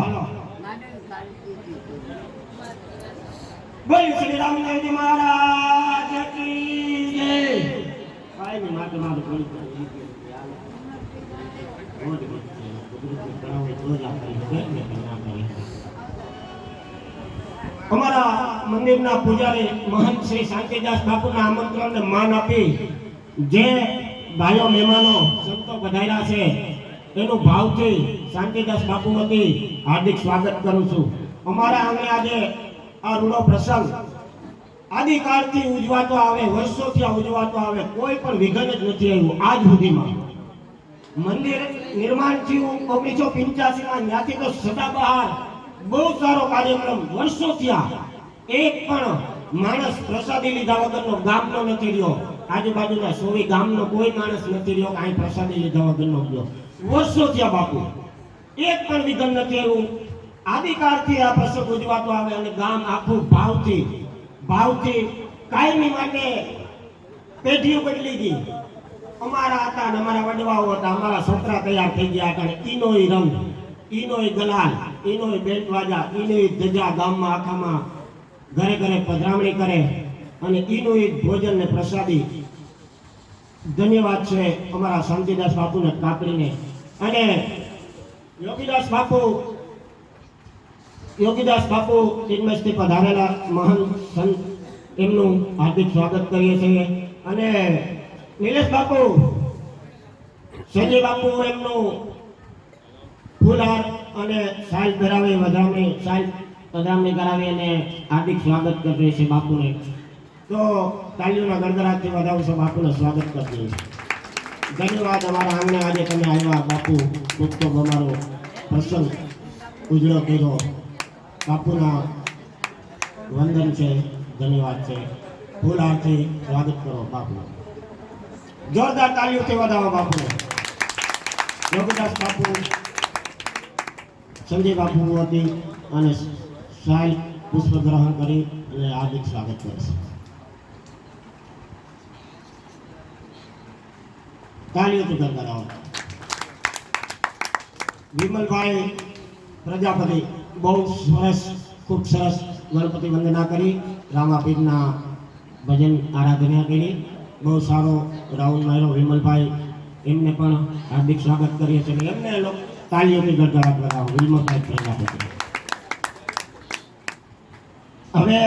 હાલો બોલ શ્રી રામદેવજી મહારાજ કી જય કાઈ ની માટે મારું બોલ અમારા મંદિરના પૂજારી મહંત શ્રી શાંતિદાસ બાપુના આમંત્રણને માન આપી જે ભાઈઓ મહેમાનો સંતો પધાર્યા છે એનું ભાવથી શાંતિદાસ બાપુ વતી હાર્દિક સ્વાગત કરું છું. અમારા આંગણે આજે આ રૂડો પ્રસંગ આદિકાળથી ઉજવાતો આવે, વર્ષોથી ઉજવાતો આવે, કોઈ પણ વિઘ્ન જ નથી આવ્યું આજ સુધીમાં. મંદિર નિર્માણ થયું 1985માં, ત્યાંથી તો સદાબહાર બહુ સારો કાર્યક્રમ વર્ષો થયા. એક પણ માણસ પ્રસાદી લીધા વગરનો ગામનો નથી રહ્યો. આજુબાજુના 100 ગામનો કોઈ માણસ નથી રહ્યો કાંઈ પ્રસાદી લીધા વગરનો ગયો. વર્ષો થયા બાપુ, એક પણ વિઘ્ન નથી આવ્યું. આદિકાળથી આ પ્રસંગ ઉજવાતો આવે અને ગામ આખું ભાવથી કાયમી માટે પેઢીઓ બદલી ગઈ. અમારા હતા ને અમારા વડવાઓ હતા, અમારા છોકરા તૈયાર થઈ ગયા હતા. ઈનોય રંગ, ઈનોય ગલાલ, ઈનોય બેન્ડ વાજા, ઈનોય ધજા ગામમાં આખામાં ઘરે ઘરે પધરામણી કરે અને ઈનોય ભોજન ને પ્રસાદી. ધન્યવાદ છે અમારા શાંતિદાસ બાપુને કાપડીને. અને યોગીદાસ બાપુ ચિન્મસ્તી પધારેલા મહાન સંત, એમનું હાર્દિક સ્વાગત કરીએ છીએ. અને નિલેશ બાપુ, સંજય બાપુ એમનું ફૂલહાર અને સાલ ધરાવી પધરામણી કરાવી અને હાર્દિક સ્વાગત કરીએ છીએ બાપુને. તો તાલીઓના ગણગણાટથી વધાવશો બાપુને સ્વાગત કરીએ. ધન્યવાદ અમારા આંગણે આજે તમે આવ્યા બાપુ. ખૂબ અમારો પ્રસંગ ઉજળો કર્યો. બાપુના વંદન છે, ધન્યવાદ છે. ફૂલહારથી સ્વાગત કરો બાપુ. જોરદાર તાલીઓથી વધાવો બાપુને. યોગીદાસ બાપુ, સંજય બાપુ વતી અને સાલ પુષ્પ ગ્રહણ કરી અને હાર્દિક સ્વાગત કરશે. તાલીઓથી ગણગણાવો. વિમલભાઈ પ્રજાપતિ બહુ સરસ, ખૂબ સરસ ગણપતિ વંદના કરી, રામાપીરના ભજન આરાધના કરી, બહુ સારો રાઉન્ડ માર્યો વિમલભાઈ. એમને પણ હાર્દિક સ્વાગત કરીએ છીએ. એમને તાલીઓથી ગણગણાટ લગાવો વિમલભાઈ પ્રજાપતિ. હવે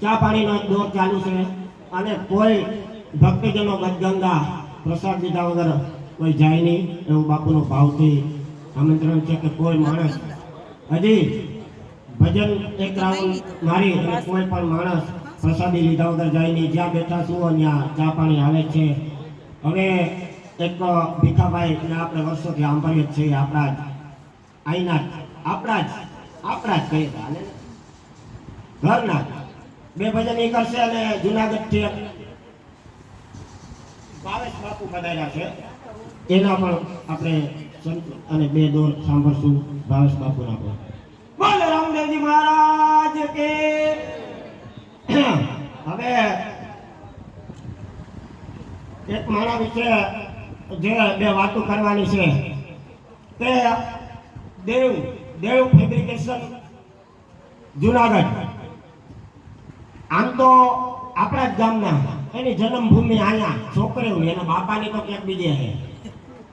ચા પાણીનો દોર ચાલુ છે અને કોઈ ભક્તજનો ગદગંગા પ્રસાદ લીધા વગર કોઈ જાય નહીં એવું બાપુનો ભાવથી આમંત્રણ છે કે કોઈ માણસ હજી ભજન એક રાઉન્ડ મારી અને કોઈ પણ માણસ પ્રસાદી લીધા વગર જાય નહીં. જ્યાં બેઠા છું ત્યાં ચા પાણી આવે છે. હવે એક ભીખાભાઈ ને આપણે વર્ષોથી સાંભળીએ જ છીએ, આપણા જ કહીએ ઘરના બે ભજન એ કરશે. અને જુનાગઢથી ભાવેશ બાપુ પધાર્યા છે, એના પણ આપણે અને બે દોર સાંભળશું ભાવેશ બાપુના પણ. બોલ રામદેવજી મહારાજ કે. હવે એક માણા વિશે જે બે વાતો કરવાની છે તે દેવ ફેબ્રિકેશન જુનાગઢ. આમ તો આપણા જ ગામના, એની જન્મભૂમિ અહીંયા. છોકરીઓની, એના બાપાની તો ક્યાંક બીજે છે.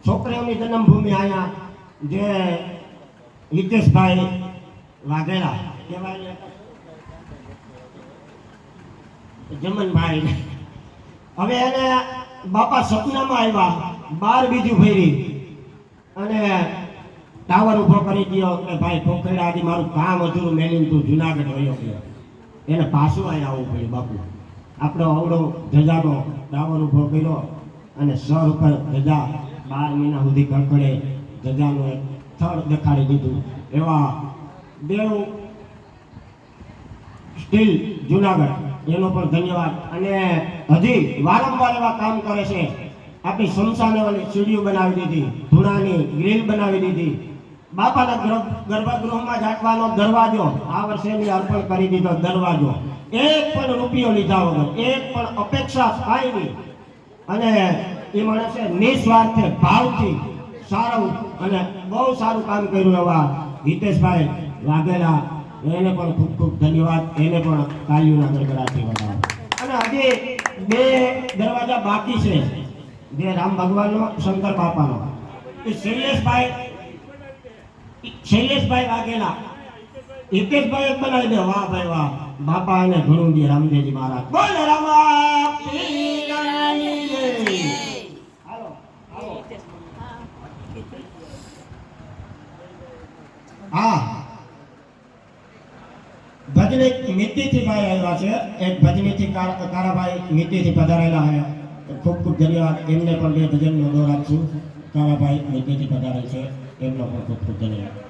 છોકરીઓની જન્મભૂમિ અહીંયા. જે હિતેશભાઈ વાઘેલા કહેવાય, જમનભાઈ. હવે એને બાપા સપનામાં આવ્યા, 12 બીજું ફેરી અને ટાવર ઉભો કરી દો કે ભાઈ પોખરેડા આદિ મારું કામ અધૂરું મેલીને તું જુનાગઢ વયો ગયો. એને પાછું અહીંયા આવવું પડ્યું બાપુ. આપણો અવડો ધજાનો ટાવર ઉભો કર્યો અને સર ઉપર ધજા 12 મહિના સુધી કડકડે ધજાનું એક સ્થળ દેખાડી દીધું. એવા દેવ સ્ટીલ જુનાગઢ, એનો પણ ધન્યવાદ. અને હજી વારંવાર એવા કામ કરે છે. આપણી શમશાને વાળી સીડીઓ બનાવી દીધી, ધૂણાની ગ્રીલ બનાવી દીધી. બાપાના ગર્ભગૃહમાં જાટવાનો દરવાજો આ વર્ષે અર્પણ કરી દીધો. દરવાજો એક પણ રૂપિયો લીધા વગર, એક પણ અપેક્ષા થાય નહીં. અને એ માણસે નિસ્વાર્થે ભાવથી સારું અને બહુ સારું કામ કર્યું. એવા હિતેશભાઈ વાઘેલા, એને પણ ખૂબ ખૂબ ધન્યવાદ. એને પણ તાલીઓના ગડગડાટથી વધાવો. અને હજી બે દરવાજા બાકી છે, જે રામ ભગવાનનો, શંકર બાપાનો. એ શૈલેષભાઈ વાઘેલા, હિતેશભાઈ એક બનાવી દે. વાહ ભાઈ વાહ, બાપા એને ઘણું દે. રામદેવજી મહારાજ બોલ રામા પીરની જય. હાલો આવો. હા, ભજની મિત્તીથી ભાઈ આવ્યા છે. એક ભજનીથી કારાભાઈ મિત્તીથી પધારેલા છે. ખૂબ ખૂબ ધન્યવાદ. એમને પણ બે ભજનનો દોર આપશું. કારાભાઈ મિત્તીથી પધારેલ છે, એમનો પણ ખૂબ ખૂબ ધન્યવાદ.